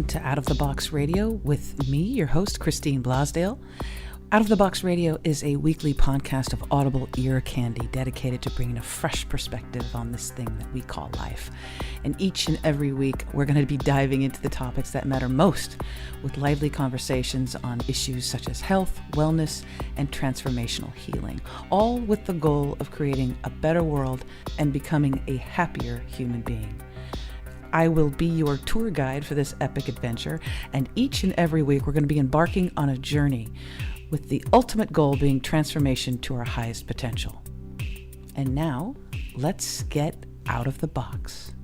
welcome to Out of the Box Radio with me, your host, Christine Blasdale. Out of the Box Radio is a weekly podcast of audible ear candy dedicated to bringing a fresh perspective on this thing that we call life. And each and every week, we're going to be diving into the topics that matter most with lively conversations on issues such as health, wellness, and transformational healing, all with the goal of creating a better world and becoming a happier human being. I will be your tour guide for this epic adventure, and each and every week we're going to be embarking on a journey with the ultimate goal being transformation to our highest potential. And now, let's get out of the box.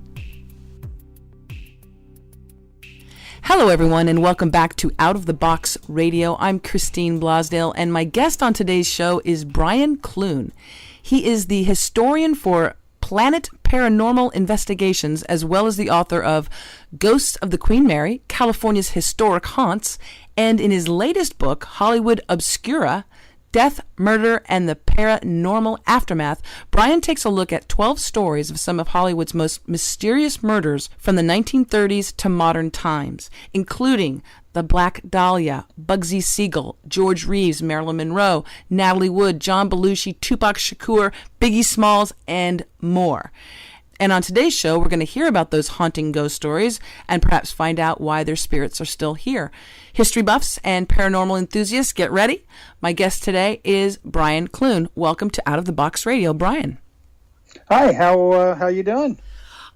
Hello everyone, and welcome back to Out of the Box Radio. I'm Christine Blasdale, and my guest on today's show is Brian Clune. He is the historian for Planet Paranormal Investigations, as well as the author of Ghosts of the Queen Mary, California's Historic Haunts, and in his latest book, Hollywood Obscura, Death, Murder, and the Paranormal Aftermath, Brian takes a look at 12 stories of some of Hollywood's most mysterious murders from the 1930s to modern times, including the Black Dahlia, Bugsy Siegel, George Reeves, Marilyn Monroe, Natalie Wood, John Belushi, Tupac Shakur, Biggie Smalls, and more. And on today's show, we're going to hear about those haunting ghost stories and perhaps find out why their spirits are still here. History buffs and paranormal enthusiasts, get ready. My guest today is Brian Clune. Welcome to Out of the Box Radio, Brian. Hi, how you doing?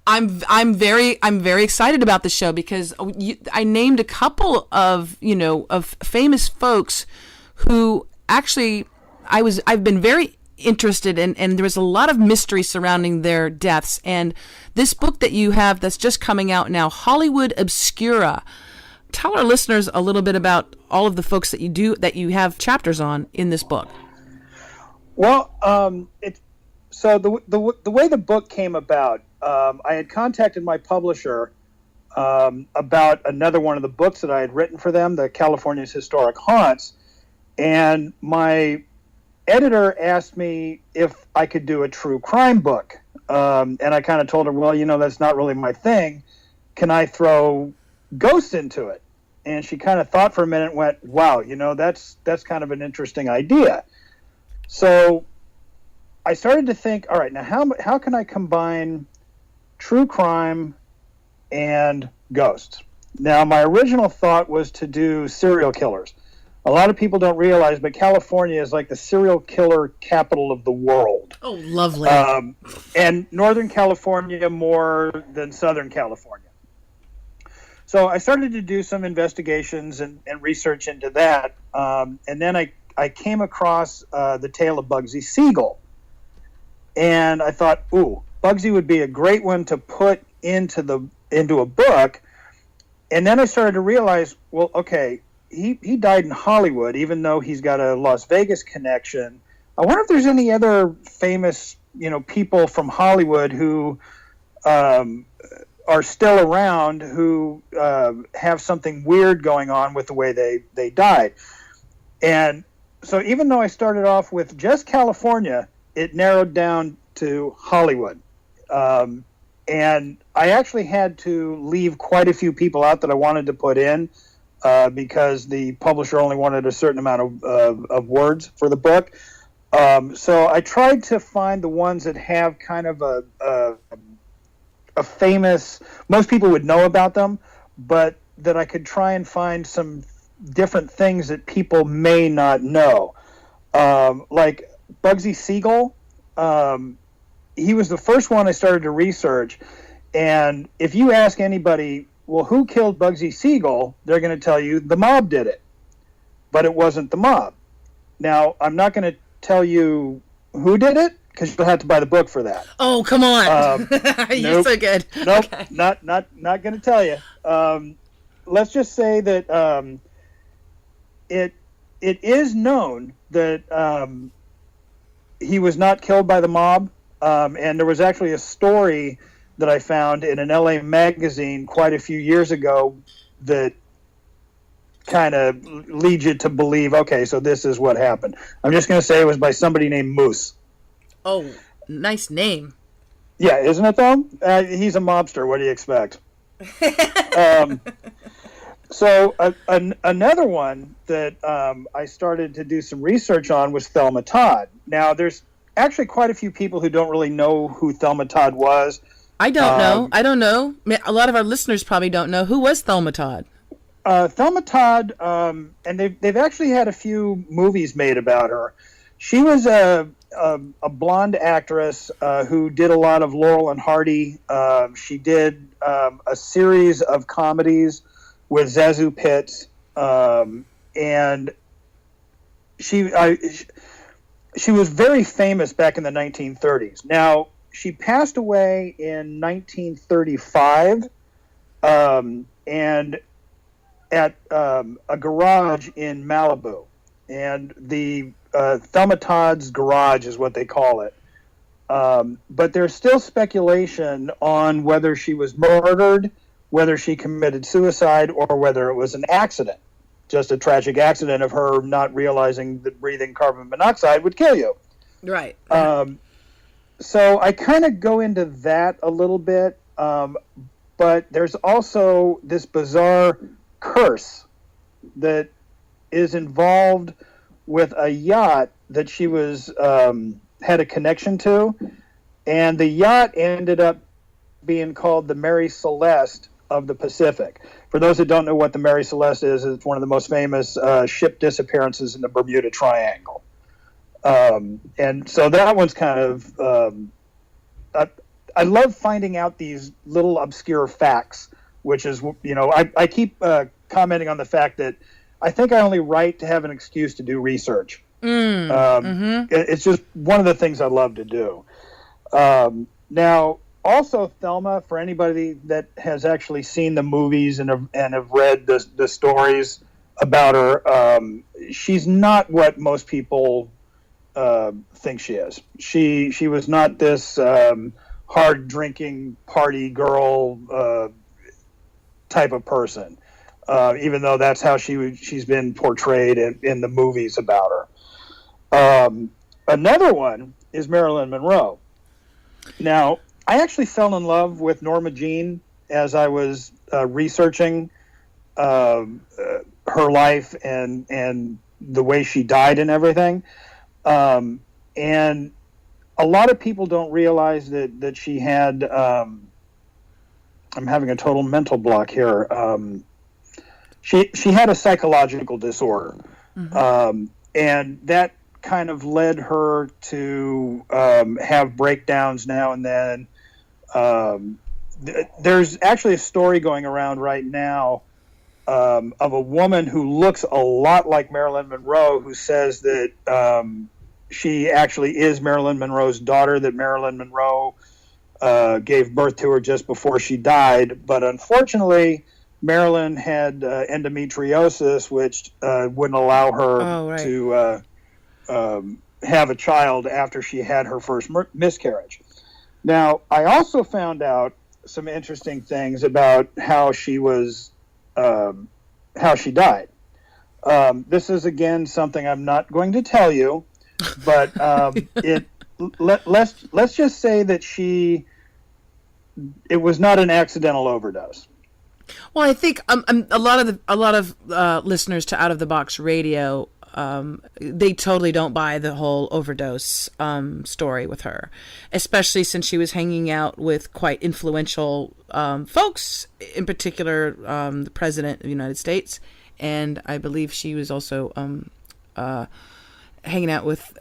I'm very excited about the show because I named a couple of famous folks who actually I've been very interested in, and there was a lot of mystery surrounding their deaths. And this book that you have that's just coming out now, Hollywood Obscura. Tell our listeners a little bit about all of the folks that you have chapters on in this book. Well, so the way the book came about, I had contacted my publisher about another one of the books that I had written for them, the California's Historic Haunts, and my editor asked me if I could do a true crime book, and I kind of told her, well, that's not really my thing. Can I throw ghosts into it? And she kind of thought for a minute and went, wow, that's kind of an interesting idea. So I started to think, all right, now how can I combine true crime and ghosts? Now, my original thought was to do serial killers. A lot of people don't realize, but California is like the serial killer capital of the world. Oh, lovely. And Northern California more than Southern California. So I started to do some investigations and research into that. And then I came across the tale of Bugsy Siegel. And I thought, ooh, Bugsy would be a great one to put into a book. And then I started to realize, well, okay, he died in Hollywood, even though he's got a Las Vegas connection. I wonder if there's any other famous, people from Hollywood who are still around who have something weird going on with the way they died. And so even though I started off with just California, it narrowed down to Hollywood. And I actually had to leave quite a few people out that I wanted to put in because the publisher only wanted a certain amount of words for the book. So I tried to find the ones that have kind of a famous, most people would know about them, but that I could try and find some different things that people may not know. Like Bugsy Siegel, he was the first one I started to research. And if you ask anybody, well, who killed Bugsy Siegel? They're going to tell you the mob did it. But it wasn't the mob. Now, I'm not going to tell you who did it, because you'll have to buy the book for that. Oh, come on. You're so good. Nope, okay. not going to tell you. Let's just say that it is known that he was not killed by the mob. And there was actually a story that I found in an LA magazine quite a few years ago that kind of leads you to believe, okay, so this is what happened. I'm just going to say it was by somebody named Moose. Oh, nice name. Yeah, isn't it though? He's a mobster. What do you expect? So another one that I started to do some research on was Thelma Todd. Now, there's actually quite a few people who don't really know who Thelma Todd was. I don't know. I don't know. A lot of our listeners probably don't know. Who was Thelma Todd? Thelma Todd, and they've actually had a few movies made about her. She was a blonde actress who did a lot of Laurel and Hardy. She did a series of comedies with Zazu Pitts, and she was very famous back in the 1930s. Now, she passed away in 1935, and at a garage in Malibu, and the Thelma Todd's garage is what they call it. But there's still speculation on whether she was murdered, whether she committed suicide, or whether it was an accident, just a tragic accident of her not realizing that breathing carbon monoxide would kill you. Right. So I kind of go into that a little bit, but there's also this bizarre curse that is involved with a yacht that she was had a connection to, and the yacht ended up being called the Mary Celeste of the Pacific. For those that don't know what the Mary Celeste is, it's one of the most famous ship disappearances in the Bermuda Triangle. And so that one's kind of I love finding out these little obscure facts, which is, I keep commenting on the fact that I think I only write to have an excuse to do research. It's just one of the things I love to do. Now, also, Thelma, for anybody that has actually seen the movies and have read the stories about her, she's not what most people think she is. She was not this hard drinking party girl type of person, even though that's how she's been portrayed in the movies about her. Another one is Marilyn Monroe. Now, I actually fell in love with Norma Jean as I was researching her life and the way she died and everything. And a lot of people don't realize that she had, I'm having a total mental block here. She had a psychological disorder. And that kind of led her to have breakdowns now and then. There's actually a story going around right now of a woman who looks a lot like Marilyn Monroe, who says that she actually is Marilyn Monroe's daughter, that Marilyn Monroe gave birth to her just before she died. But unfortunately, Marilyn had endometriosis, which wouldn't allow her to have a child after she had her first miscarriage. Now, I also found out some interesting things about how she died. This is, again, something I'm not going to tell you, but let's just say that it was not an accidental overdose. Well, I think a lot of listeners to Out of the Box Radio, they totally don't buy the whole overdose story with her, especially since she was hanging out with quite influential folks, in particular the President of the United States, and I believe she was also hanging out with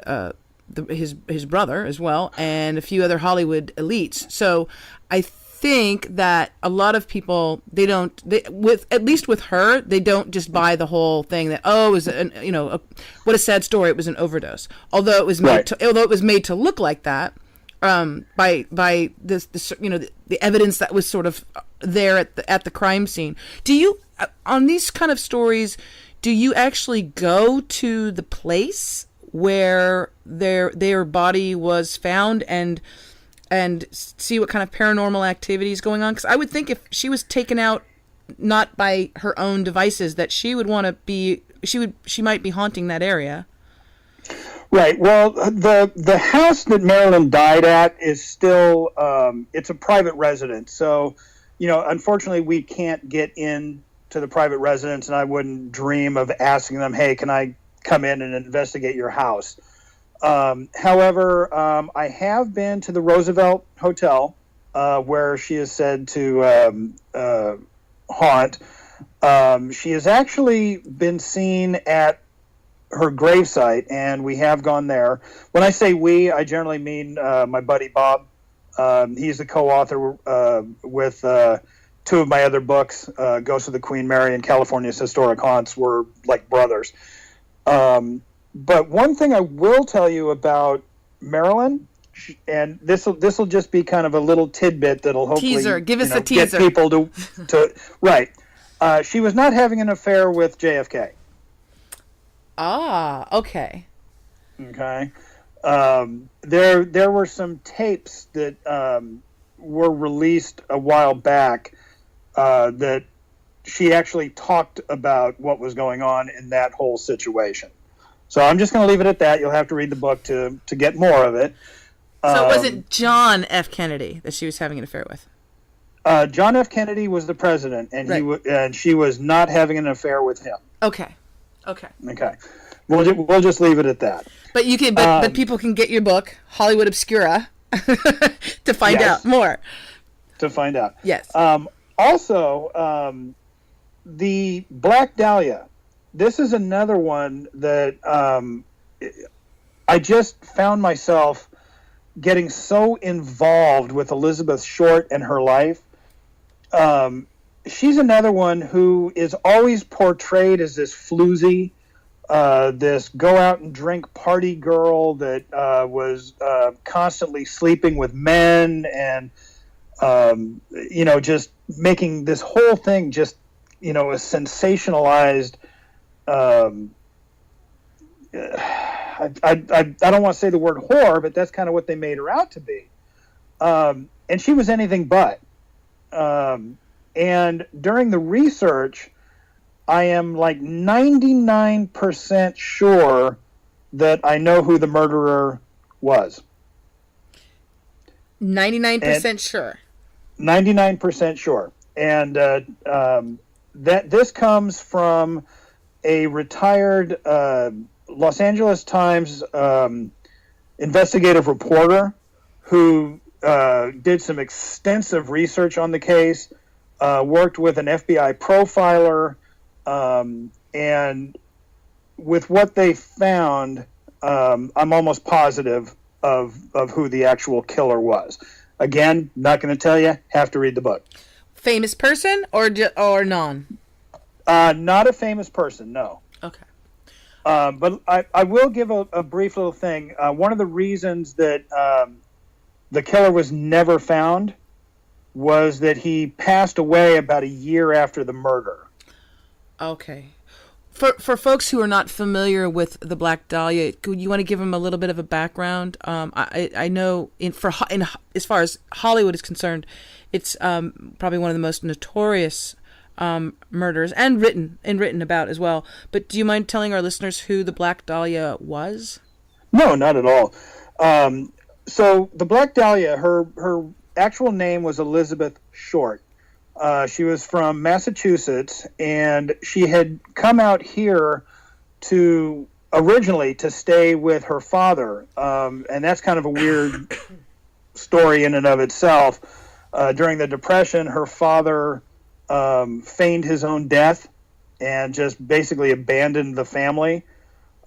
his brother as well, and a few other Hollywood elites. So I think that a lot of people, at least with her, they don't just buy the whole thing that, it was what a sad story, it was an overdose, although it was made to look like that by this the evidence that was sort of there at the crime scene. Do you, on these kind of stories, do you actually go to the place where their body was found and see what kind of paranormal activity is going on? Because I would think if she was taken out not by her own devices, that she would want to be, she might be haunting that area. Right. Well, the house that Marilyn died at is still it's a private residence. So, unfortunately, we can't get into to the private residence, and I wouldn't dream of asking them, hey, can I come in and investigate your house? However, I have been to the Roosevelt Hotel, where she is said to haunt. She has actually been seen at her gravesite, and we have gone there. When I say we, I generally mean my buddy Bob. He's the co-author with two of my other books, Ghost of the Queen Mary and California's Historic Haunts. We're like brothers. But one thing I will tell you about Marilyn, and this will just be kind of a little tidbit that'll hopefully teaser. Give us a teaser. Get people to right. She was not having an affair with JFK. Ah, okay. Okay. There were some tapes that were released a while back that she actually talked about what was going on in that whole situation. So I'm just going to leave it at that. You'll have to read the book to get more of it. So it wasn't John F. Kennedy that she was having an affair with? John F. Kennedy was the president, and right. and she was not having an affair with him. Okay. We'll just leave it at that. But you can, but people can get your book, Hollywood Obscura, to find out more. To find out. Yes. Also, the Black Dahlia. This is another one that I just found myself getting so involved with Elizabeth Short and her life. She's another one who is always portrayed as this floozy, this go out and drink party girl that was constantly sleeping with men and, just making this whole thing just, a sensationalized. I don't want to say the word whore, but that's kind of what they made her out to be. And she was anything but. And during the research, I am like 99% sure that I know who the murderer was. 99% sure. 99% sure. And that this comes from a retired Los Angeles Times investigative reporter who did some extensive research on the case, worked with an FBI profiler, and with what they found, I'm almost positive of who the actual killer was. Again, not going to tell you. Have to read the book. Famous person or non? Not a famous person, no. Okay. But I will give a brief little thing. One of the reasons that the killer was never found was that he passed away about a year after the murder. Okay. For folks who are not familiar with the Black Dahlia, you want to give them a little bit of a background? I know as far as Hollywood is concerned, it's probably one of the most notorious murders and written about as well. But do you mind telling our listeners who the Black Dahlia was? No, not at all. So the Black Dahlia, her actual name was Elizabeth Short. She was from Massachusetts, and she had come out here originally to stay with her father. And that's kind of a weird story in and of itself. During the Depression, her father feigned his own death and just basically abandoned the family.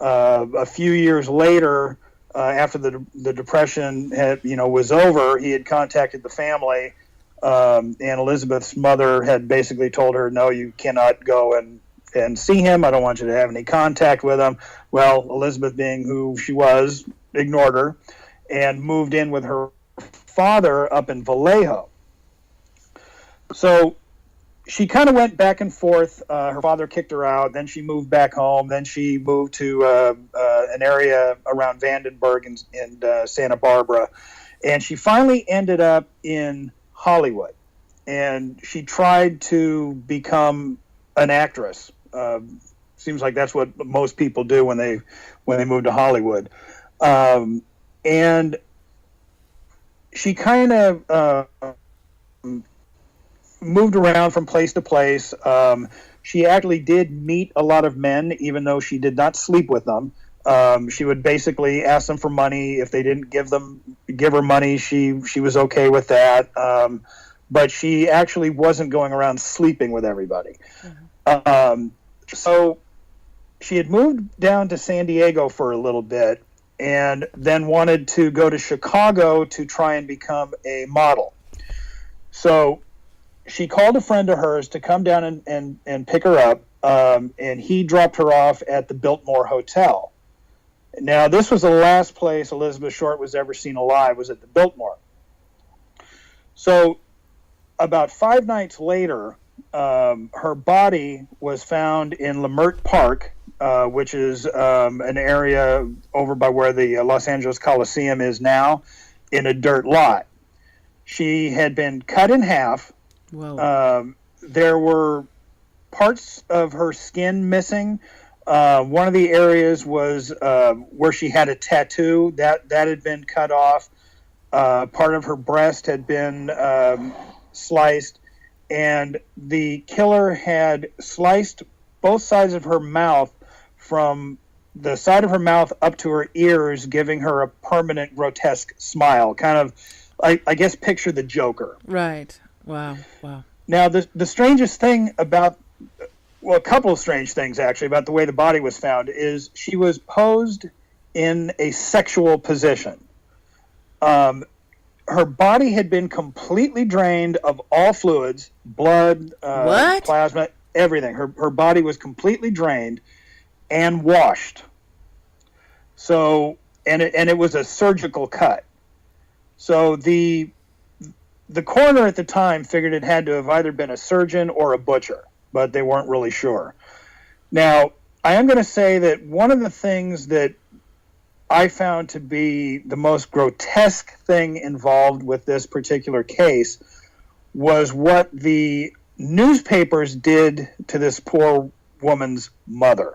A few years later, after the Depression was over, he had contacted the family, and Elizabeth's mother had basically told her, no, you cannot go and see him. I don't want you to have any contact with him. Well, Elizabeth, being who she was, ignored her and moved in with her father up in Vallejo. So she kind of went back and forth. Her father kicked her out. Then she moved back home. Then she moved to an area around Vandenberg in Santa Barbara. And she finally ended up in Hollywood. And she tried to become an actress. Seems like that's what most people do when they move to Hollywood. And she kind of moved around from place to place. She actually did meet a lot of men, even though she did not sleep with them. She would basically ask them for money. If they didn't give her money, she was okay with that. But she actually wasn't going around sleeping with everybody. Mm-hmm. So she had moved down to San Diego for a little bit and then wanted to go to Chicago to try and become a model. So she called a friend of hers to come down and pick her up, and he dropped her off at the Biltmore Hotel. Now, this was the last place Elizabeth Short was ever seen alive, was at the Biltmore. So about 5 nights later, her body was found in Leimert Park, which is an area over by where the Los Angeles Coliseum is now, in a dirt lot. She had been cut in half. Whoa. There were parts of her skin missing. One of the areas was where she had a tattoo that had been cut off. Part of her breast had been sliced, and the killer had sliced both sides of her mouth from the side of her mouth up to her ears, giving her a permanent grotesque smile. Kind of, I guess, picture the Joker. Right. Wow. Now, the strangest thing about, well, a couple of strange things, actually, about the way the body was found is she was posed in a sexual position. Her body had been completely drained of all fluids, blood, plasma, everything. Her body was completely drained and washed. So, and it was a surgical cut. So the coroner at the time figured it had to have either been a surgeon or a butcher, but they weren't really sure. Now, I am going to say that one of the things that I found to be the most grotesque thing involved with this particular case was what the newspapers did to this poor woman's mother.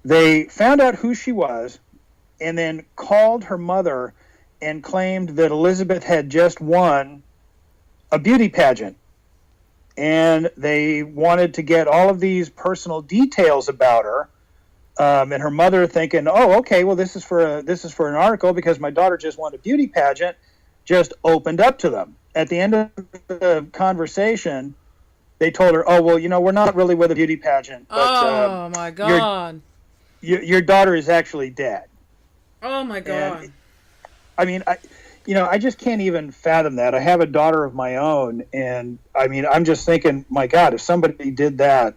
They found out who she was and then called her mother and claimed that Elizabeth had just won a beauty pageant. And they wanted to get all of these personal details about her. And her mother thinking, oh, okay, well, this is for an article because my daughter just won a beauty pageant, just opened up to them. At the end of the conversation, they told her, oh, well, we're not really with a beauty pageant. But, oh, my God. Your daughter is actually dead. Oh, my God. And, I mean, I just can't even fathom that. I have a daughter of my own, and I mean, I'm just thinking, my God, if somebody did that,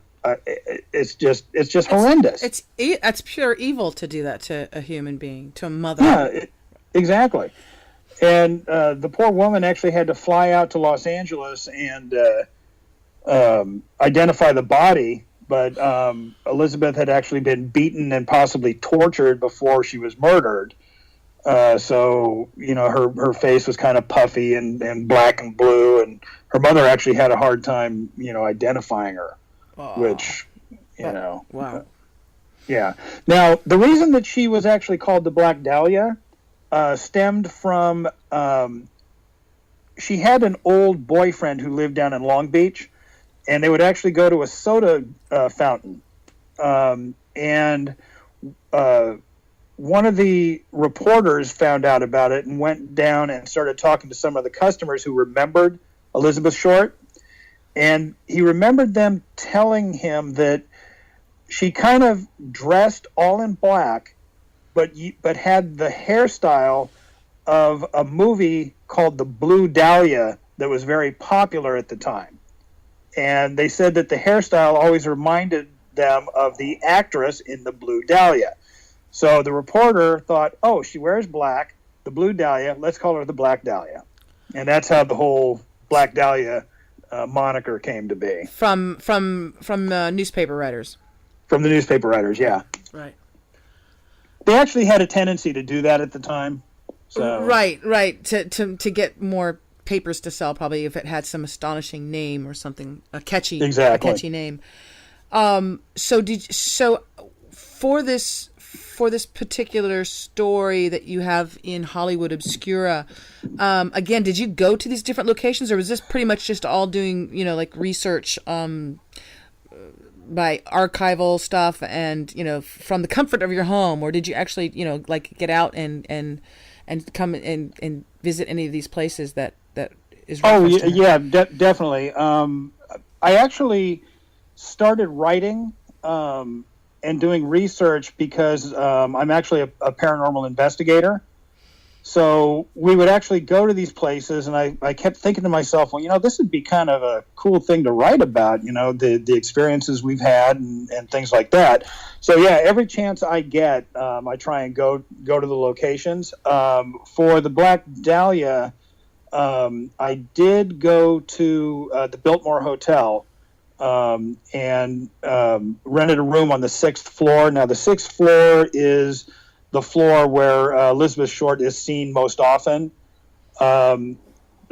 it's just horrendous. It's pure evil to do that to a human being, to a mother. Yeah, exactly. And the poor woman actually had to fly out to Los Angeles and identify the body, but Elizabeth had actually been beaten and possibly tortured before she was murdered. So, her face was kind of puffy and black and blue, and her mother actually had a hard time, identifying her, which, Wow. Yeah. Now, the reason that she was actually called the Black Dahlia stemmed from, she had an old boyfriend who lived down in Long Beach, and they would actually go to a soda fountain. One of the reporters found out about it and went down and started talking to some of the customers who remembered Elizabeth Short. And he remembered them telling him that she kind of dressed all in black, but had the hairstyle of a movie called The Blue Dahlia that was very popular at the time. And they said that the hairstyle always reminded them of the actress in The Blue Dahlia. So the reporter thought, oh, she wears black, the Blue Dahlia, let's call her the Black Dahlia. And that's how the whole Black Dahlia moniker came to be. From newspaper writers. From the newspaper writers, yeah. Right. They actually had a tendency to do that at the time. So. Right. To get more papers to sell, probably, if it had some astonishing name or something, a catchy name. For for this particular story that you have in Hollywood Obscura, again, did you go to these different locations, or was this pretty much just all doing, like research by archival stuff and, from the comfort of your home, or did you actually, get out and come and visit any of these places that is referenced? Definitely. I actually started writing and doing research because I'm actually a paranormal investigator. So we would actually go to these places, and I kept thinking to myself, well, this would be kind of a cool thing to write about, the experiences we've had and things like that. So, yeah, every chance I get, I try and go to the locations. For the Black Dahlia, I did go to the Biltmore Hotel and rented a room on the 6th floor. Now, the 6th floor is the floor where Elizabeth Short is seen most often.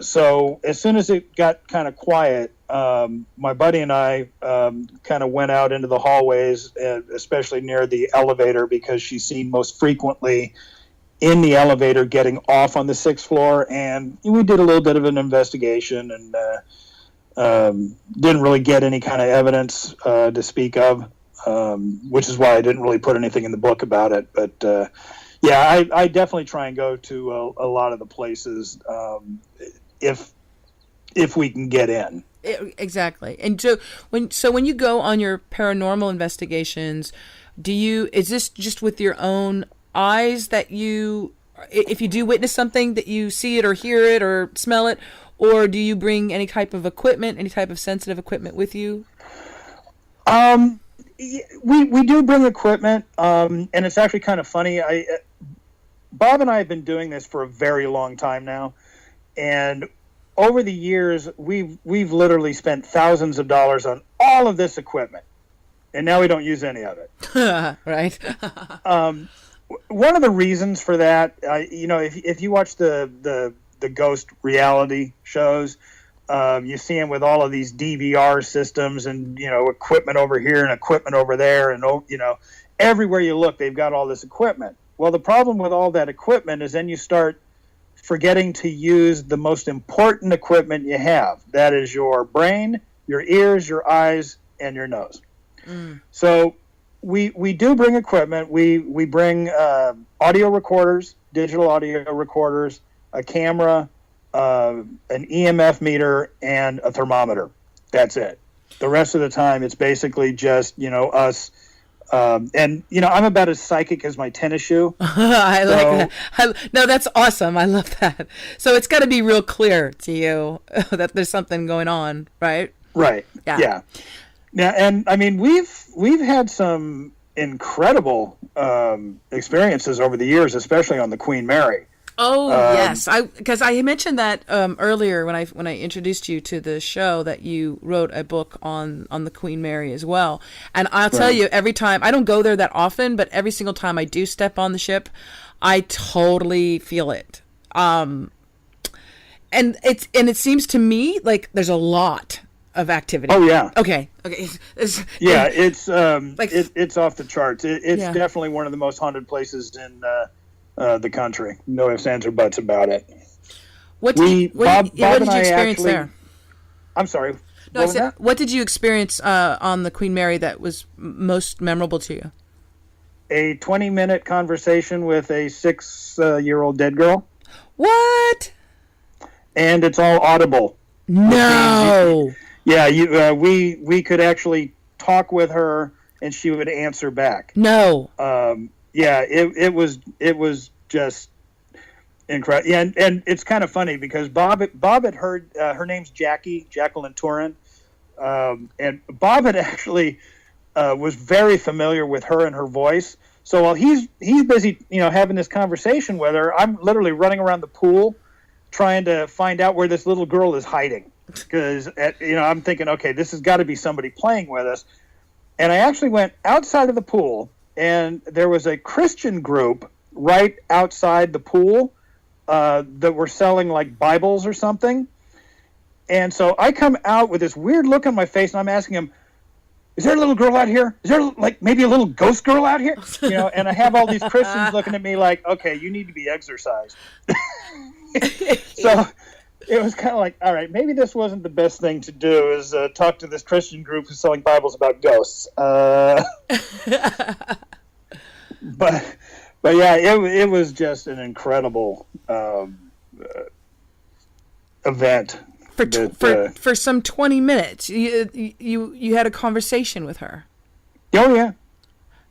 So as soon as it got kind of quiet, my buddy and I kind of went out into the hallways, especially near the elevator, because she's seen most frequently in the elevator getting off on the 6th floor. And we did a little bit of an investigation and didn't really get any kind of evidence to speak of. Which is why I didn't really put anything in the book about it. But I definitely try and go to a lot of the places if we can get in. Exactly. And so when you go on your paranormal investigations, is this just with your own eyes that if you do witness something, that you see it or hear it or smell it, or do you bring any type of equipment, any type of sensitive equipment with you? We do bring equipment, and it's actually kind of funny. Bob and I have been doing this for a very long time now, and over the years, we've literally spent thousands of dollars on all of this equipment, and now we don't use any of it. Right. One of the reasons for that, if you watch the ghost reality shows, you see them with all of these DVR systems and, equipment over here and equipment over there. And, everywhere you look, they've got all this equipment. Well, the problem with all that equipment is then you start forgetting to use the most important equipment you have. That is your brain, your ears, your eyes, and your nose. Mm. So we do bring equipment. We bring audio recorders, digital audio recorders, a camera, an EMF meter, and a thermometer. That's it. The rest of the time, it's basically just, us. And, I'm about as psychic as my tennis shoe. I like that. No, that's awesome. I love that. So it's got to be real clear to you that there's something going on, right? Right. Yeah. Yeah. And I mean, we've had some incredible experiences over the years, especially on the Queen Mary. Oh, yes. Because I mentioned that earlier when I introduced you to the show, that you wrote a book on the Queen Mary as well. And I'll tell you, every time, I don't go there that often, but every single time I do step on the ship, I totally feel it. And it seems to me like there's a lot of activity. Oh, yeah. Okay. It's off the charts. It's definitely one of the most haunted places in the country. No ifs, ands, or buts about it. What did you experience there? I'm sorry. No, I said, what did you experience on the Queen Mary that was most memorable to you? A 20-minute conversation with a 6-year-old dead girl. What? And it's all audible. No. Yeah, we could actually talk with her, and she would answer back. No. Yeah, it was just incredible. Yeah, and it's kind of funny because Bob had heard her name's Jacqueline Turin, and Bob had actually was very familiar with her and her voice. So while he's busy, having this conversation with her, I'm literally running around the pool trying to find out where this little girl is hiding, because I'm thinking, okay, this has got to be somebody playing with us. And I actually went outside of the pool, and there was a Christian group right outside the pool that were selling like Bibles or something. And so I come out with this weird look on my face, and I'm asking him, is there a little girl out here? Is there like maybe a little ghost girl out here? And I have all these Christians looking at me like, okay, you need to be exorcised. So it was kind of like, all right, maybe this wasn't the best thing to do, is talk to this Christian group who's selling Bibles about ghosts. But yeah, it was just an incredible event. For some 20 minutes, you had a conversation with her. Oh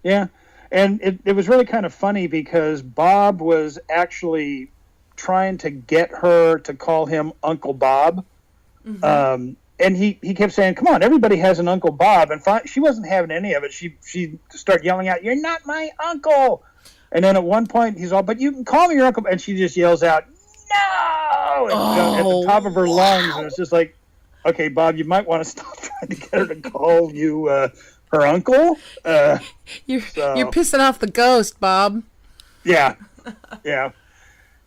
yeah, and it was really kind of funny because Bob was actually trying to get her to call him Uncle Bob, and he kept saying, "Come on, everybody has an Uncle Bob," and she wasn't having any of it. She started yelling out, "You're not my uncle!" And then at one point he's all, "But you can call me your uncle," and she just yells out, "No!" At the top of her lungs, and it's just like, okay, Bob, you might want to stop trying to get her to call you her uncle. You're pissing off the ghost, Bob. Yeah.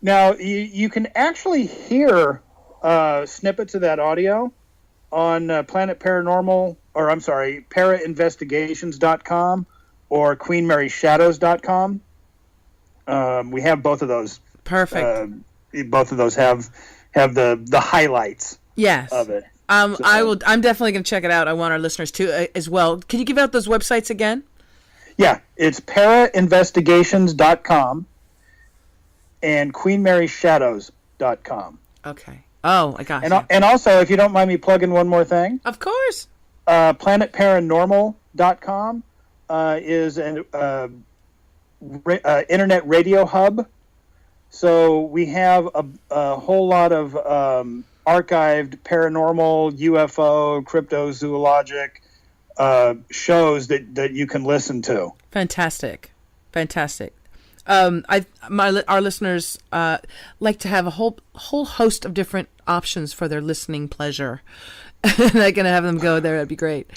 Now you can actually hear snippets of that audio on Planet Paranormal, or I'm sorry, ParaInvestigations.com or QueenMaryShadows.com. We have both of those. Perfect. Both of those have the highlights. Yes. Of it. I'm definitely going to check it out. I want our listeners to as well. Can you give out those websites again? Yeah, it's ParaInvestigations.com and QueenMaryShadows.com. Okay. Oh, I got you. And also, if you don't mind me plugging one more thing. Of course. PlanetParanormal.com is an internet radio hub. So we have a whole lot of archived paranormal, UFO, cryptozoologic shows that you can listen to. Fantastic. Our listeners like to have a whole host of different options for their listening pleasure. And I can have them go there. That'd be great.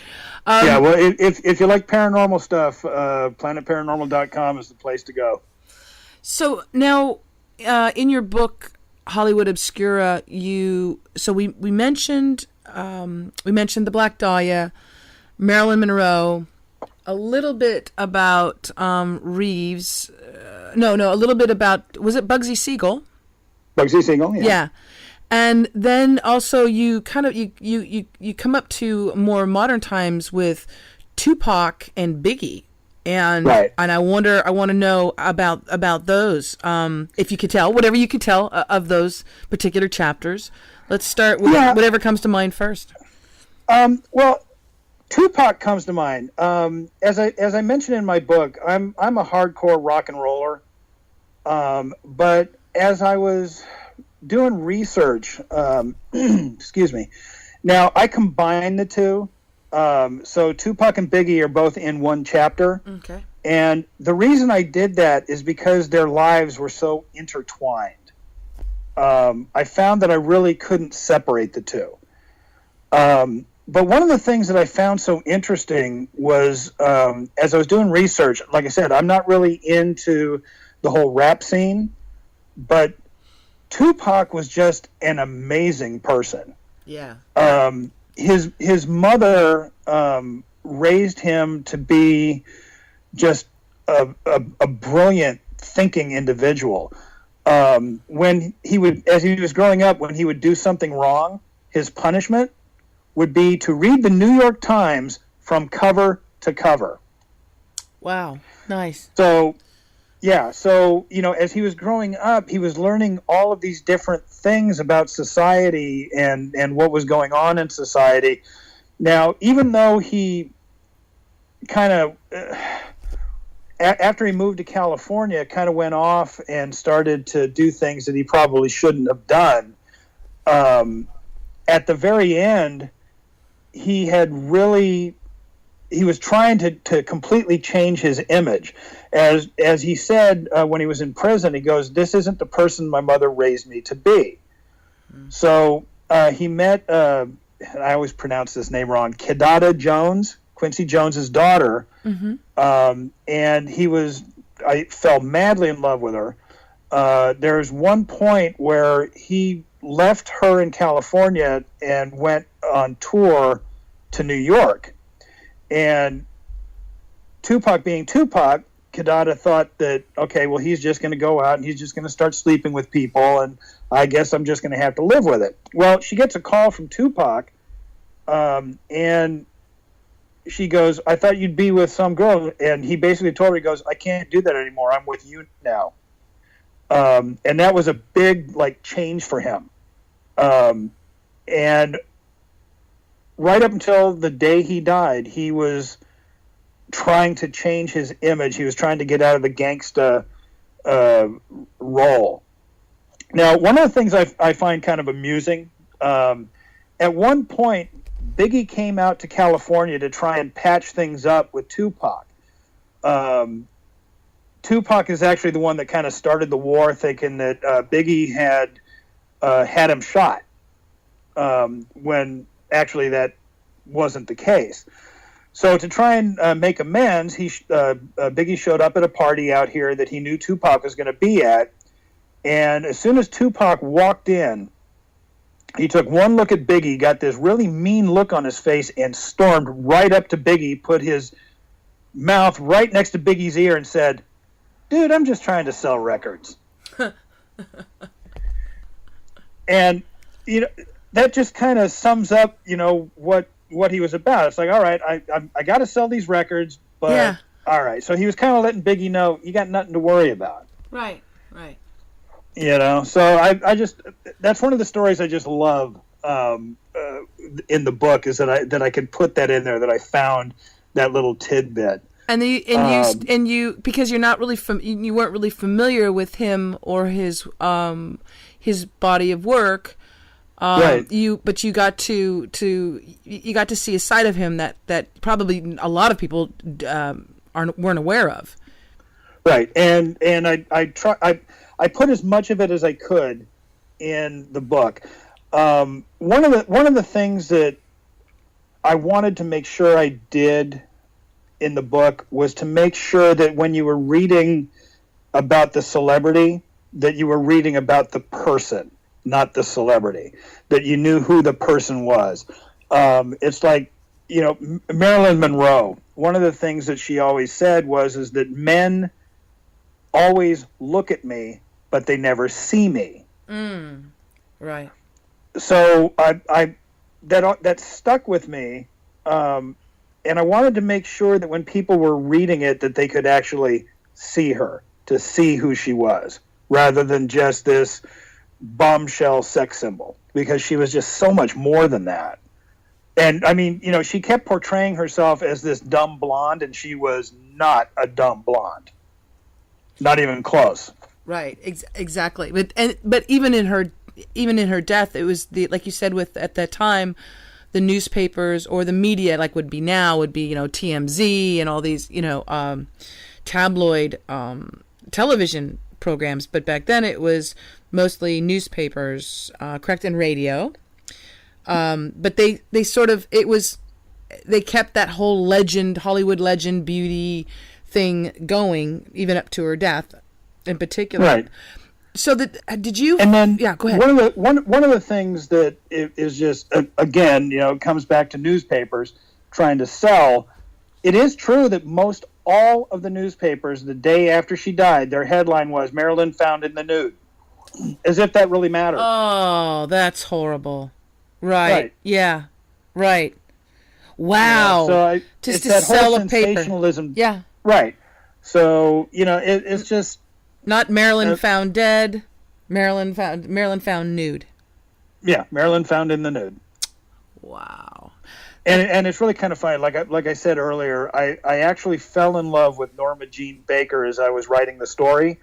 Yeah, well, if you like paranormal stuff, planetparanormal.com is the place to go. So now, in your book, Hollywood Obscura, we mentioned the Black Dahlia, Marilyn Monroe, a little bit about Reeves. A little bit about, was it Bugsy Siegel? Bugsy Siegel, yeah. Yeah. And then also you come up to more modern times with Tupac and Biggie. And right. And I want to know about those. If you could tell, whatever you could tell of those particular chapters. Let's start with whatever comes to mind first. Well, Tupac comes to mind. As I mentioned in my book, I'm a hardcore rock and roller. But as I was doing research, excuse me. Now I combine the two. So Tupac and Biggie are both in one chapter. Okay. And the reason I did that is because their lives were so intertwined. I found that I really couldn't separate the two. But one of the things that I found so interesting was, as I was doing research, like I said, I'm not really into the whole rap scene, but Tupac was just an amazing person. Yeah. His mother raised him to be just a brilliant thinking individual. When he would, as he was growing up, when he would do something wrong, his punishment would be to read the New York Times from cover to cover. Wow, nice. So, yeah, as he was growing up, he was learning all of these different things about society and what was going on in society. Now, even though he kind of, after he moved to California, kind of went off and started to do things that he probably shouldn't have done, at the very end, he was trying to completely change his image. As he said when he was in prison, he goes, "This isn't the person my mother raised me to be." Mm. So he met, I always pronounce this name wrong, Kidada Jones, Quincy Jones's daughter, mm-hmm. And I fell madly in love with her. There's one point where he left her in California and went on tour to New York. And Tupac being Tupac, Kadada thought that, okay, well, he's just going to go out and he's just going to start sleeping with people, and I guess I'm just going to have to live with it. Well, she gets a call from Tupac, and she goes, I thought you'd be with some girl. And he basically told her, he goes, I can't do that anymore. I'm with you now. And that was a big, like, change for him. And right up until the day he died, he was trying to change his image. He was trying to get out of the gangsta role. Now, one of the things I find kind of amusing, at one point, Biggie came out to California to try and patch things up with Tupac. Tupac is actually the one that kind of started the war, thinking that Biggie had him shot, when actually that wasn't the case. So to try and make amends, Biggie showed up at a party out here that he knew Tupac was going to be at, and as soon as Tupac walked in, he took one look at Biggie, got this really mean look on his face, and stormed right up to Biggie, put his mouth right next to Biggie's ear, and said, "Dude, I'm just trying to sell records." And that just kind of sums up, what he was about. It's like, all right, I got to sell these records, but yeah. All right. So he was kind of letting Biggie know, you got nothing to worry about. Right. So I just, that's one of the stories I just love in the book, is that I could put that in there, that I found that little tidbit. And you because you're not really you weren't really familiar with him or his body of work. Right. You got to see a side of him that probably a lot of people weren't aware of. Right, and I put as much of it as I could in the book. One of the things that I wanted to make sure I did in the book was to make sure that when you were reading about the celebrity, that you were reading about the person, not the celebrity, that you knew who the person was. It's like, Marilyn Monroe, one of the things that she always said is that men always look at me, but they never see me. Right. So that stuck with me, and I wanted to make sure that when people were reading it, that they could actually see her, to see who she was, rather than just this bombshell sex symbol, because she was just so much more than that. And I mean, she kept portraying herself as this dumb blonde, and she was not a dumb blonde, not even close. Right, exactly. But even in her death, it was like you said, at that time, the newspapers or the media, like would be TMZ and all these tabloid television programs. But back then it was mostly newspapers, correct, and radio. But they kept that whole Hollywood legend beauty thing going even up to her death in particular. Right. So did you? And then go ahead. One of the things that is just again, it comes back to newspapers trying to sell. It is true that most all of the newspapers, the day after she died, their headline was "Marilyn found in the nude," as if that really mattered. Oh, that's horrible. Right. Yeah. Right. Wow. So just it's to that sell whole a paper. sensationalism. Yeah. Right. So it's just. Not Marilyn found dead. Marilyn found nude. Yeah, Marilyn found in the nude. Wow. And it's really kind of funny. Like I said earlier, I actually fell in love with Norma Jean Baker as I was writing the story,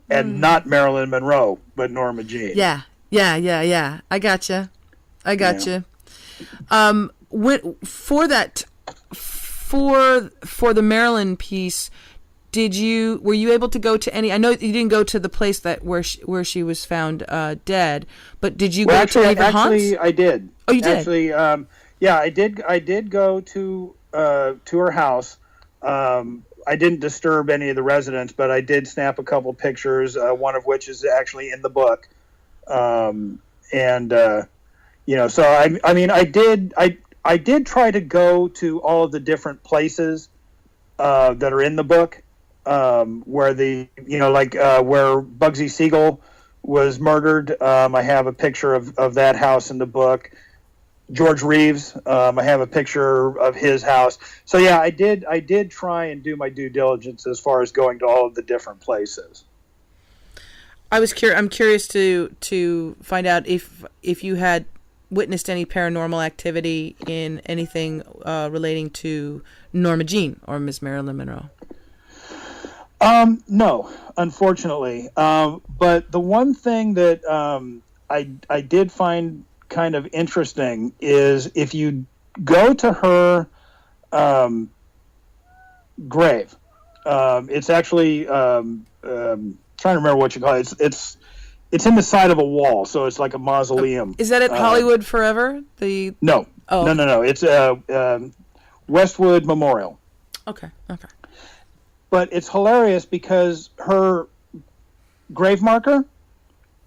and not Marilyn Monroe, but Norma Jean. Yeah. I gotcha. For the Marilyn piece, were you able to go to any? I know you didn't go to the place where she was found dead, but did you go to any of the haunts? Actually, I did. Oh, you did? Actually, yeah, I did. I did go to her house. I didn't disturb any of the residents, but I did snap a couple pictures. One of which is actually in the book. So I mean, I I did try to go to all of the different places that are in the book, where where Bugsy Siegel was murdered. I have a picture of that house in the book. George Reeves, I have a picture of his house. So yeah, I did try and do my due diligence as far as going to all of the different places. I'm curious to find out if you had witnessed any paranormal activity in anything relating to Norma Jean or Miss Marilyn Monroe. No, unfortunately. But the one thing that I did find kind of interesting is if you go to her grave, it's actually trying to remember what you call it. It's in the side of a wall, so it's like a mausoleum. Is that at Hollywood Forever? No. It's Westwood Memorial. Okay. But it's hilarious because her grave marker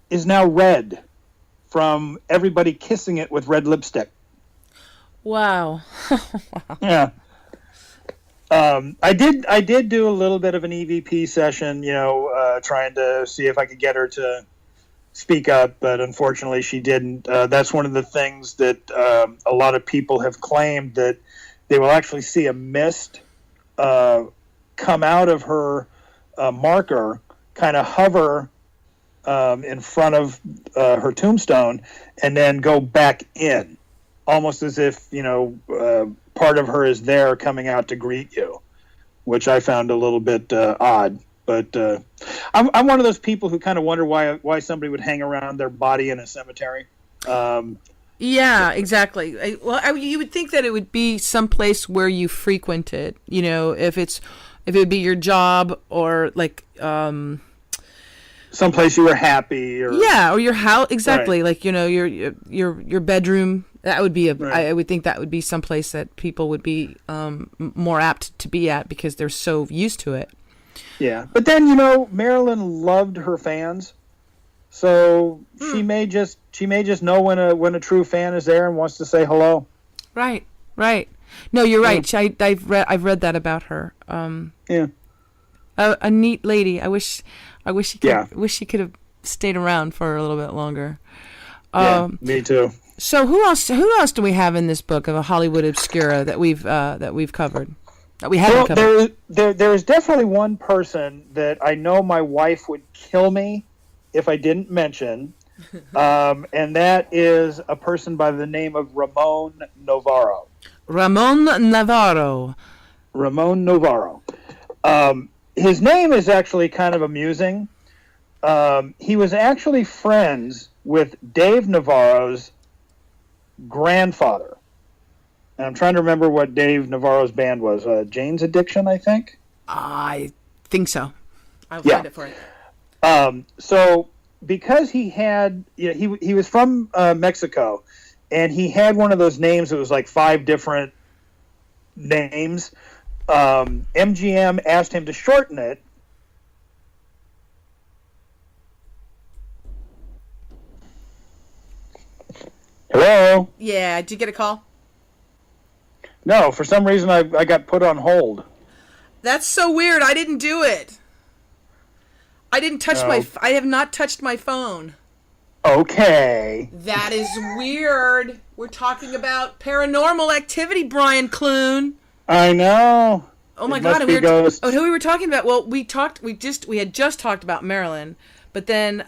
is now red from everybody kissing it with red lipstick. Wow. Wow. Yeah. I did do a little bit of an EVP session, trying to see if I could get her to speak up, but unfortunately she didn't. That's one of the things that a lot of people have claimed, that they will actually see a mist come out of her marker, kind of hover in front of her tombstone, and then go back in, almost as if part of her is there coming out to greet you, which I found a little bit odd. But I'm one of those people who kind of wonder why somebody would hang around their body in a cemetery. Yeah, exactly. You would think that it would be someplace where you frequented. If it would be your job, or like someplace you were happy, or your house. Exactly, right. Like your bedroom. That would be Right. I would think that would be someplace that people would be more apt to be at because they're so used to it. Yeah, but then Marilyn loved her fans, so she may just know when a true fan is there and wants to say hello. Right. No, you're right. I've read that about her. Yeah, a neat lady. I wish she could. Yeah. Wish she could have stayed around for a little bit longer. Yeah, me too. So who else do we have in this book of a Hollywood Obscura that we've covered? That we haven't covered? There is definitely one person that I know my wife would kill me if I didn't mention, and that is a person by the name of Ramon Novarro. Ramon Novarro. His name is actually kind of amusing. He was actually friends with Dave Navarro's grandfather. And I'm trying to remember what Dave Navarro's band was. Jane's Addiction, I think? I think so. I'll find it for you. So because he had, he was from Mexico, and he had one of those names that was like 5 different names. MGM asked him to shorten it. Hello? Yeah, did you get a call? No, for some reason I got put on hold. That's so weird. I didn't do it. I didn't touch I have not touched my phone. Okay. That is weird. We're talking about paranormal activity, Brian Clune. I know. Oh my God! Who we were talking about? Well, we had just talked about Marilyn, but then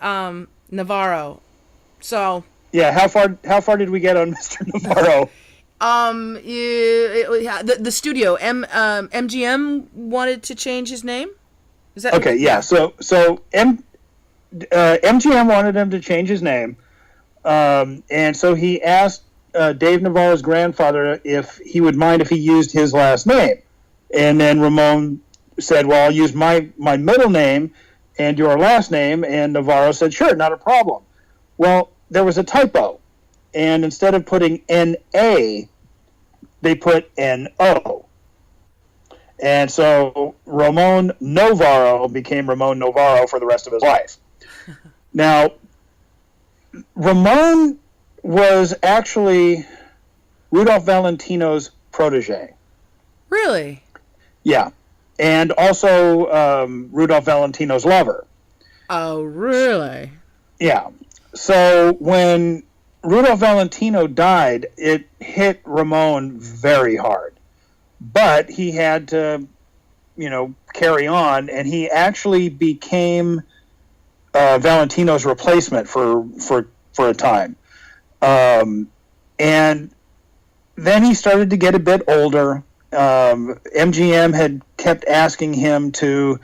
Navarro. So yeah, how far did we get on Mr. Navarro? The studio MGM wanted to change his name. Is that okay? Yeah. So MGM wanted him to change his name, and so he asked Dave Navarro's grandfather if he would mind if he used his last name. And then Ramon said, well, I'll use my middle name and your last name. And Navarro said, sure, not a problem. Well, there was a typo. And instead of putting N-A, they put N-O. And so Ramon Novarro became Ramon Novarro for the rest of his life. Now, Ramon was actually Rudolph Valentino's protege. Really? Yeah. And also Rudolph Valentino's lover. Oh, really? Yeah. So when Rudolph Valentino died, it hit Ramon very hard. But he had to, carry on, and he actually became Valentino's replacement for a time. And then he started to get a bit older. MGM had kept asking him to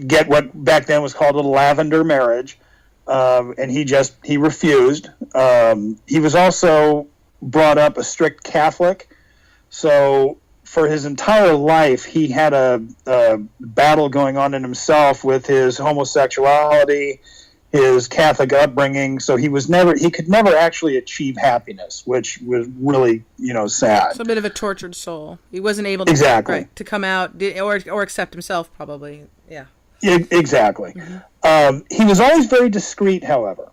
get what back then was called a lavender marriage, and he refused. He was also brought up a strict Catholic, so for his entire life he had a battle going on in himself with his homosexuality, his Catholic upbringing. So he could never actually achieve happiness, which was really sad. It's a bit of a tortured soul. He wasn't able to to come out or accept himself, probably. Yeah. Exactly. Mm-hmm. He was always very discreet, however.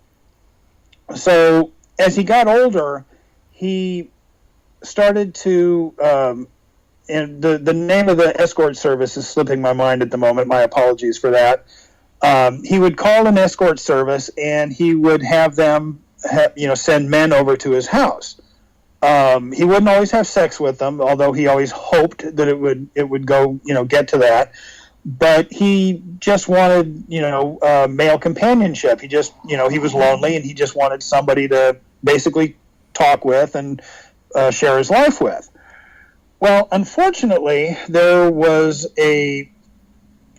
So as he got older, he started to, and the name of the escort service is slipping my mind at the moment. My apologies for that. He would call an escort service, and he would have them, send men over to his house. He wouldn't always have sex with them, although he always hoped that it would go, get to that. But he just wanted, male companionship. He just, he was lonely, and he just wanted somebody to basically talk with and share his life with. Well, unfortunately, there was a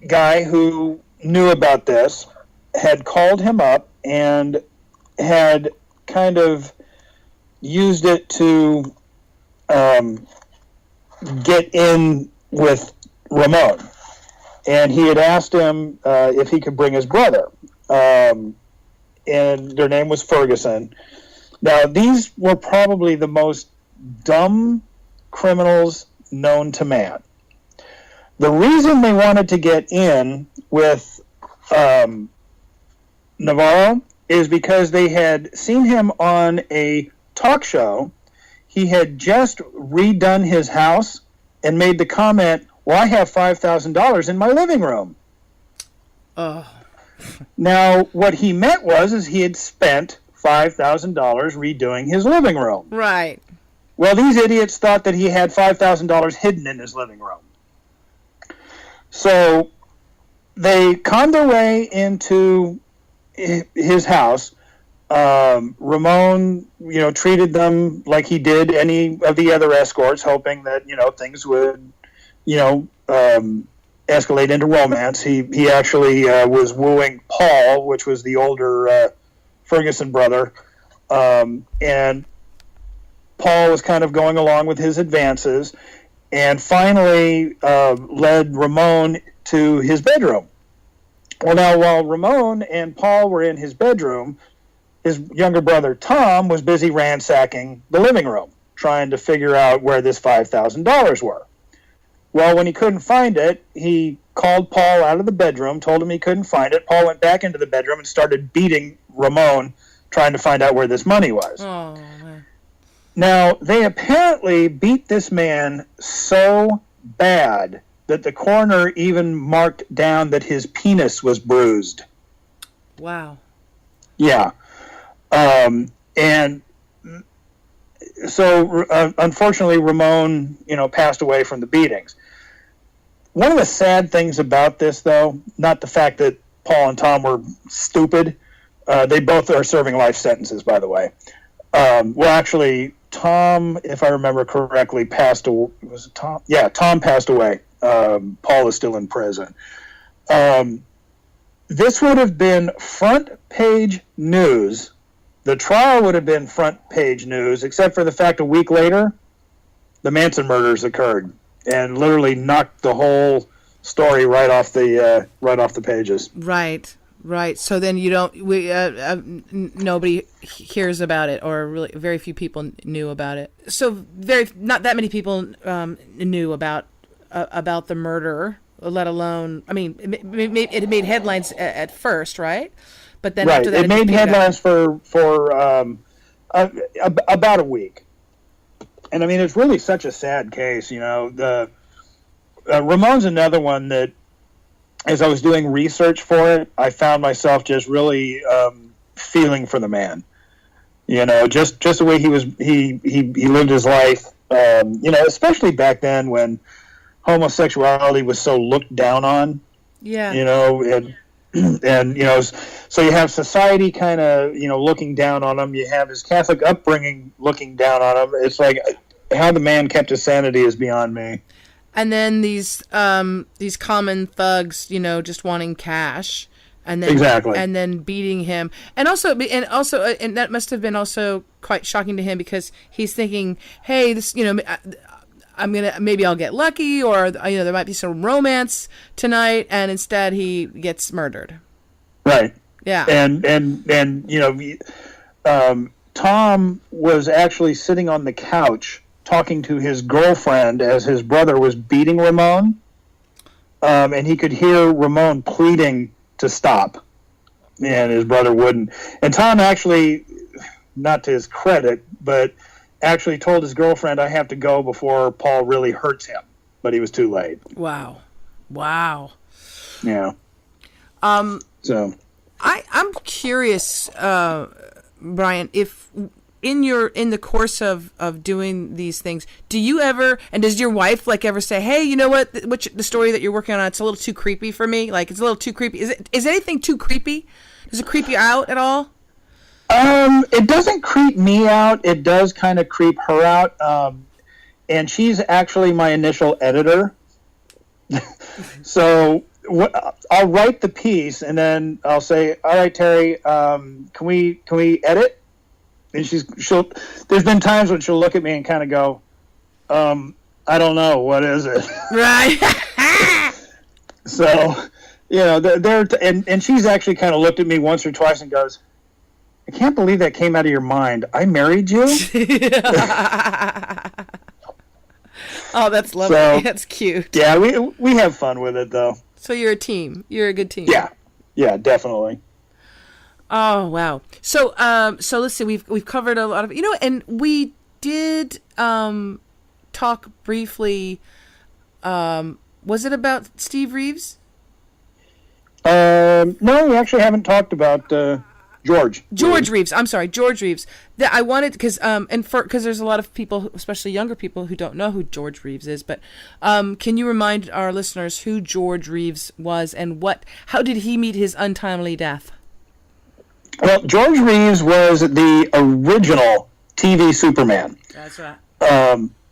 guy who knew about this, had called him up, and had kind of used it to get in with Ramon. And he had asked him if he could bring his brother. And their name was Ferguson. Now, these were probably the most dumb criminals known to man. The reason they wanted to get in with Navarro is because they had seen him on a talk show. He had just redone his house and made the comment, "Well, I have $5,000 in my living room." Oh. Now, what he meant is he had spent $5,000 redoing his living room. Right. Well, these idiots thought that he had $5,000 hidden in his living room. So they conned their way into his house. Ramon, treated them like he did any of the other escorts, hoping that, things would, escalate into romance. He actually was wooing Paul, which was the older Ferguson brother, and Paul was kind of going along with his advances, and finally led Ramon to his bedroom. Well, now, while Ramon and Paul were in his bedroom, his younger brother Tom was busy ransacking the living room, trying to figure out where this $5,000 were. Well, when he couldn't find it, he called Paul out of the bedroom, told him he couldn't find it. Paul went back into the bedroom and started beating Ramon, trying to find out where this money was. Oh, man. Now, they apparently beat this man so bad that the coroner even marked down that his penis was bruised. Wow. Yeah. And so, unfortunately, Ramon, passed away from the beatings. One of the sad things about this, though, not the fact that Paul and Tom were stupid. They both are serving life sentences, by the way. Well, actually, Tom, if I remember correctly, passed away. Was it Tom? Yeah, Tom passed away. Paul is still in prison. This would have been front page news. The trial would have been front page news, except for the fact a week later, the Manson murders occurred and literally knocked the whole story right off the pages. Right. So then nobody hears about it, or really very few people knew about it. So not that many people knew about the murder, let alone, I mean, it made headlines at first, right? But then right. after that, it made headlines for About a week. And I mean, it's really such a sad case, you know. The Ramon's another one that, as I was doing research for it, I found myself just really feeling for the man. You know, just the way he lived his life. You know, especially back then when homosexuality was so looked down on. Yeah. You know, and you know, so you have society kind of, you know, looking down on him. You have his Catholic upbringing looking down on him. It's like how the man kept his sanity is beyond me. And then these common thugs, you know, just wanting cash, and then exactly, and then beating him, and that must have been also quite shocking to him, because he's thinking, hey, this, you know, maybe I'll get lucky, or, you know, there might be some romance tonight, and instead he gets murdered. Right. Yeah. And you know, Tom was actually sitting on the couch talking to his girlfriend as his brother was beating Ramon, and he could hear Ramon pleading to stop, and his brother wouldn't. And Tom actually, not to his credit, but actually told his girlfriend, I have to go before Paul really hurts him, but he was too late. Wow. Yeah. So I'm curious, Brian, if in the course of doing these things, do you ever, and does your wife ever say, hey, you know what, the story that you're working on, it's a little too creepy for me, it's a little too creepy? Is anything too creepy? Does it creep you out at all? It doesn't creep me out. It does kind of creep her out. And she's actually my initial editor. So I'll write the piece, and then I'll say, all right, Terry, can we edit? And there's been times when she'll look at me and kind of go, I don't know, what is it? Right. So, you know, and she's actually kind of looked at me once or twice and goes, I can't believe that came out of your mind. I married you? Oh, that's lovely. So, that's cute. Yeah, we have fun with it, though. So you're a team. You're a good team. Yeah, definitely. Oh, wow. So let's see. We've covered a lot of, you know, and we did talk briefly. Was it about Steve Reeves? No, we actually haven't talked about George Reeves. I'm sorry, George Reeves. I wanted, because there's a lot of people, especially younger people, who don't know who George Reeves is. But can you remind our listeners who George Reeves was, and how did he meet his untimely death? Well, George Reeves was the original TV Superman. That's right.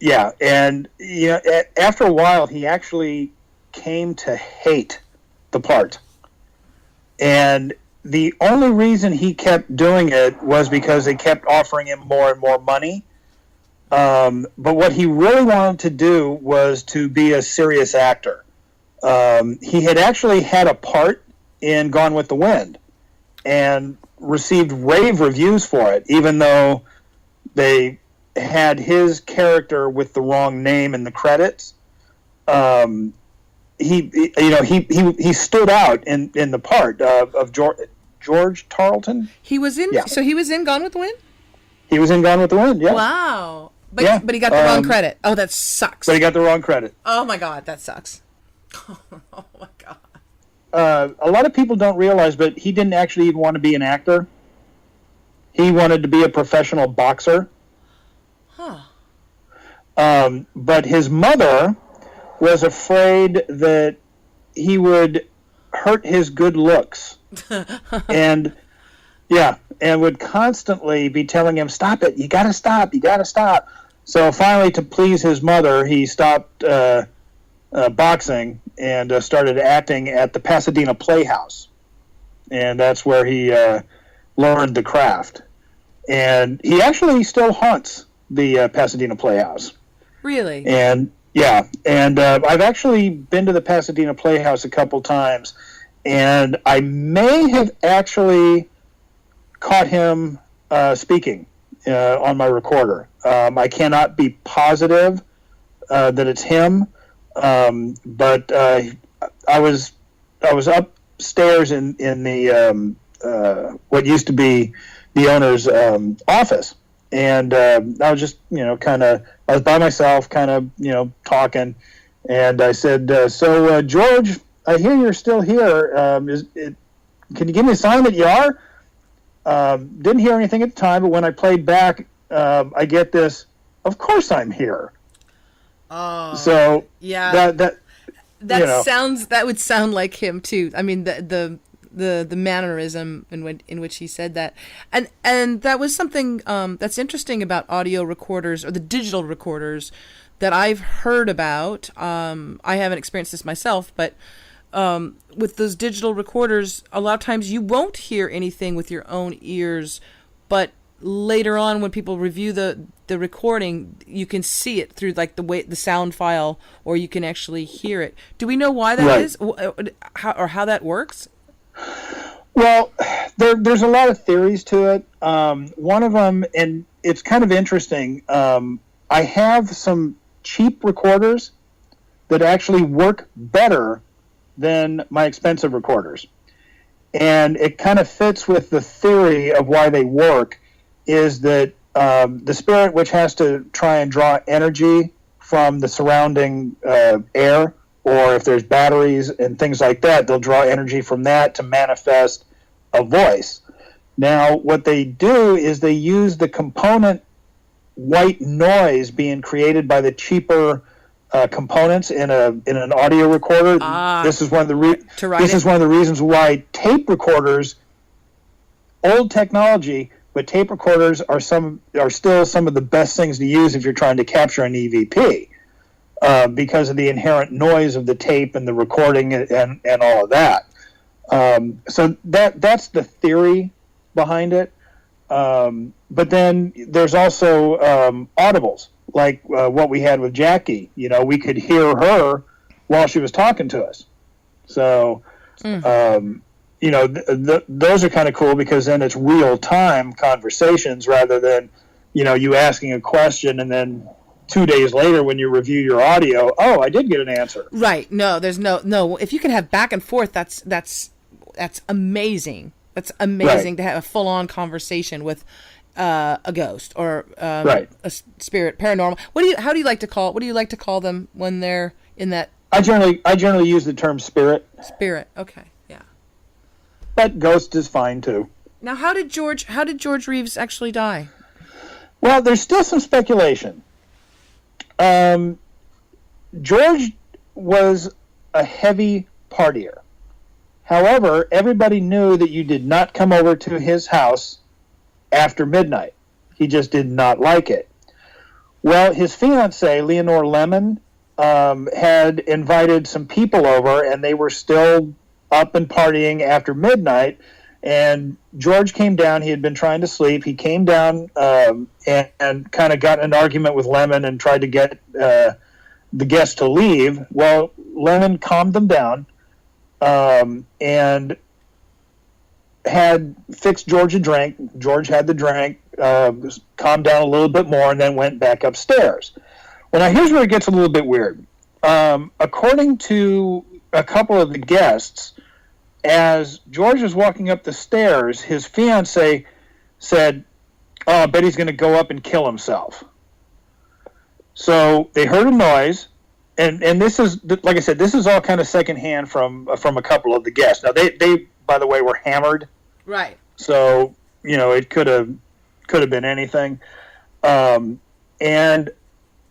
Yeah, and you know, after a while, he actually came to hate the part, and the only reason he kept doing it was because they kept offering him more and more money. But what he really wanted to do was to be a serious actor. He had actually had a part in Gone with the Wind and received rave reviews for it, even though they had his character with the wrong name in the credits. He stood out in the part of George Tarleton. He was in. Yeah. So he was in Gone with the Wind. He was in Gone with the Wind. Yeah. Wow. But he got the wrong credit. Oh, that sucks. But he got the wrong credit. Oh my God, that sucks. Oh my God. A lot of people don't realize, but he didn't actually even want to be an actor. He wanted to be a professional boxer. Huh. But his mother was afraid that he would hurt his good looks. and would constantly be telling him, stop it, you gotta stop. So finally, to please his mother, he stopped boxing and started acting at the Pasadena Playhouse. And that's where he learned the craft. And he actually still haunts the Pasadena Playhouse. Really? And I've actually been to the Pasadena Playhouse a couple times, and I may have actually caught him speaking on my recorder. I cannot be positive that it's him, but I was upstairs in the what used to be the owner's office, and I was just, I was by myself, kind of, talking, and I said, so George, I hear you're still here. Can you give me a sign that you are? Didn't hear anything at the time, but when I played back, I get this, of course I'm here. Oh, so yeah. that would sound like him too. I mean, the mannerism in which he said that, and that was something that's interesting about audio recorders or the digital recorders that I've heard about. I haven't experienced this myself, but with those digital recorders, a lot of times you won't hear anything with your own ears, but later on when people review the recording, you can see it through like the sound file, or you can actually hear it. Do we know why that is, how that works? Well, there's a lot of theories to it. One of them, and it's kind of interesting, I have some cheap recorders that actually work better than my expensive recorders. And it kind of fits with the theory of why they work, is that the spirit, which has to try and draw energy from the surrounding air, or if there's batteries and things like that, they'll draw energy from that to manifest a voice. Now, what they do is they use the component white noise being created by the cheaper components in an audio recorder. This is one of the one of the reasons why tape recorders, old technology, but tape recorders are still some of the best things to use if you're trying to capture an EVP, because of the inherent noise of the tape and the recording and all of that. So that's the theory behind it. But then there's also audibles, like what we had with Jackie. We could hear her while she was talking to us. So, those are kind of cool, because then it's real-time conversations rather than, you asking a question and then 2 days later when you review your audio, oh, I did get an answer. Right. No, there's no. If you can have back and forth, that's amazing. That's amazing to have a full-on conversation with a ghost or a spirit, paranormal. How do you like to call them when they're in that? I generally use the term spirit. Spirit. Okay. Yeah. But ghost is fine too. Now, how did George Reeves actually die? Well, there's still some speculation. George was a heavy partier. However, everybody knew that you did not come over to his house after midnight. He just did not like it. Well, his fiancée, Leonore Lemon, had invited some people over, and they were still up and partying after midnight. And George came down. He had been trying to sleep. He came down and kind of got in an argument with Lemon and tried to get the guests to leave. Well, Lemon calmed them down and had fixed George a drink. George had the drink, calmed down a little bit more, and then went back upstairs. Well, now here's where it gets a little bit weird. According to a couple of the guests, as George was walking up the stairs, his fiancée said, "Oh, I bet he's going to go up and kill himself." So they heard a noise, and this is, like I said, this is all kind of secondhand from a couple of the guests. Now they by the way were hammered, right? So it could have been anything, and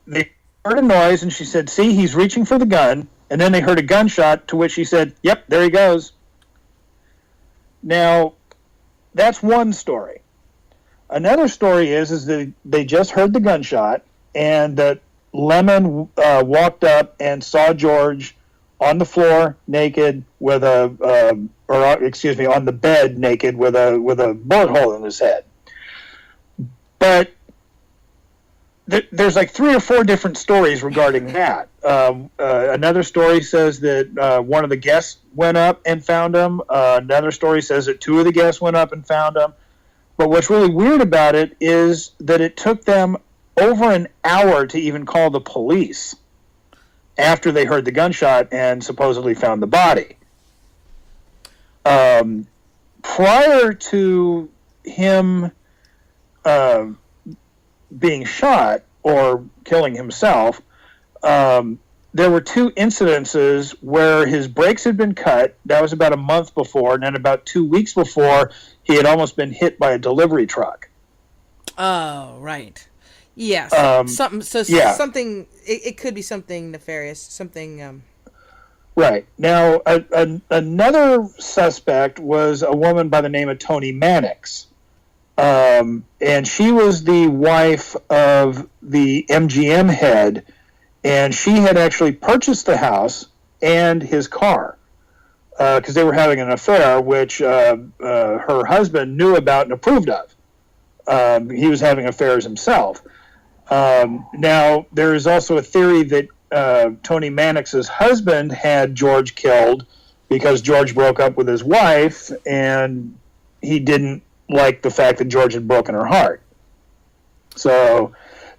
they heard a noise, and she said, "See, he's reaching for the gun." And then they heard a gunshot, to which she said, "Yep, there he goes." Now, that's one story. Another story is that they just heard the gunshot, and that Lemon walked up and saw George on the floor naked with on the bed naked with a bullet hole in his head. But there's like 3 or 4 different stories regarding that. Another story says that one of the guests went up and found him. Another story says that 2 of the guests went up and found him. But what's really weird about it is that it took them over an hour to even call the police after they heard the gunshot and supposedly found the body. Prior to him being shot or killing himself, there were two incidences where his brakes had been cut. That was about a month before, and then about 2 weeks before, he had almost been hit by a delivery truck. Oh, right. Yes. Something. So something. It could be something nefarious. Something. Right. Now, another suspect was a woman by the name of Toni Mannix. And she was the wife of the MGM head, and she had actually purchased the house and his car because they were having an affair, which her husband knew about and approved of. He was having affairs himself. Now, there is also a theory that Toni Mannix's husband had George killed because George broke up with his wife, and he didn't like the fact that George had broken her heart. So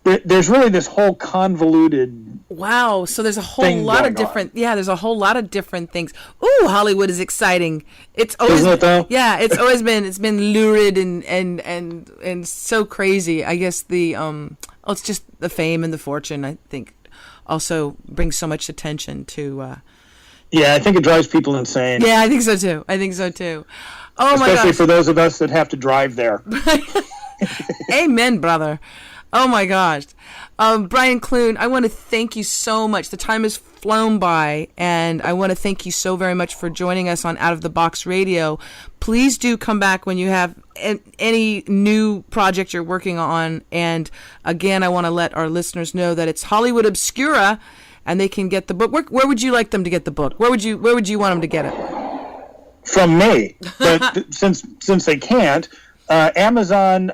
there's really this whole convoluted. Wow. So there's a whole lot of different. Yeah, there's a whole lot of different things. Ooh, Hollywood is exciting. It's always. Isn't it though? Yeah, it's always been. It's been lurid and so crazy. I guess it's just the fame and the fortune. I think also brings so much attention to. Yeah, I think it drives people insane. Yeah, I think so too. Oh my gosh. Especially for those of us that have to drive there. Amen, brother. Oh my gosh. Brian Clune, I want to thank you so much. The time has flown by, and I want to thank you so very much for joining us on Out of the Box Radio. Please do come back when you have any new project you're working on. And again, I want to let our listeners know that it's Hollywood Obscura, and they can get the book. Where would you like them to get the book? Where would you want them to get it? From me, but since they can't, Amazon.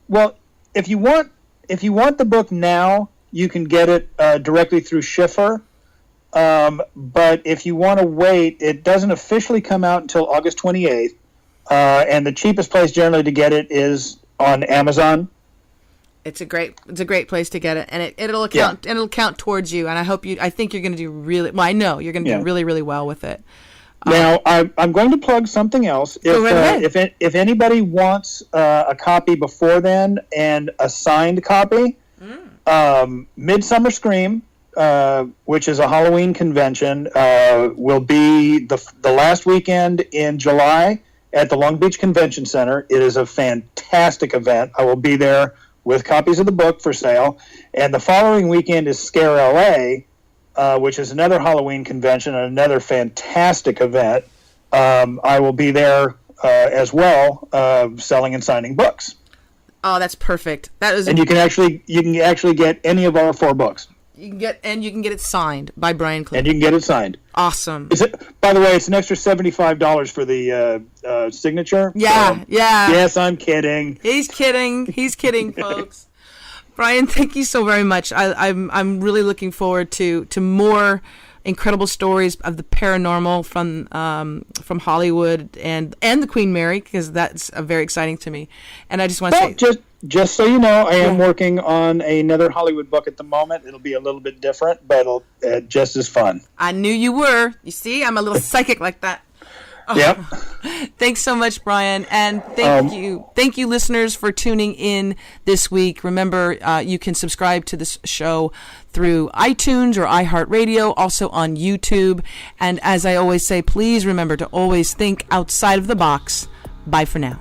Well, if you want the book now, you can get it directly through Schiffer. But if you want to wait, it doesn't officially come out until August 28th, and the cheapest place generally to get it is on Amazon. It's a great place to get it, and it'll count towards you. And I think you're going to do really well. I know you're going to do really, really well with it. Now, I'm going to plug something else. If anybody wants a copy before then and a signed copy, Midsummer Scream, which is a Halloween convention, will be the last weekend in July at the Long Beach Convention Center. It is a fantastic event. I will be there with copies of the book for sale. And the following weekend is Scare LA, which is another Halloween convention and another fantastic event. I will be there as well, selling and signing books. Oh, that's perfect. And you can actually get any of our 4 books. You can get it signed by Brian Clune. And you can get it signed. Awesome. By the way, it's an extra $75 for the signature. Yeah, so, yeah. Yes, I'm kidding. He's kidding, folks. Brian, thank you so very much. I'm really looking forward to more incredible stories of the paranormal from Hollywood and the Queen Mary, because that's very exciting to me. And I just want to say, just so you know, I am working on another Hollywood book at the moment. It'll be a little bit different, but it'll just as fun. I knew you were. You see, I'm a little psychic like that. Oh. Yep. Thanks so much, Brian. And thank you, listeners, for tuning in this week. Remember, you can subscribe to this show through iTunes or iHeartRadio, also on YouTube. And as I always say, please remember to always think outside of the box. Bye for now.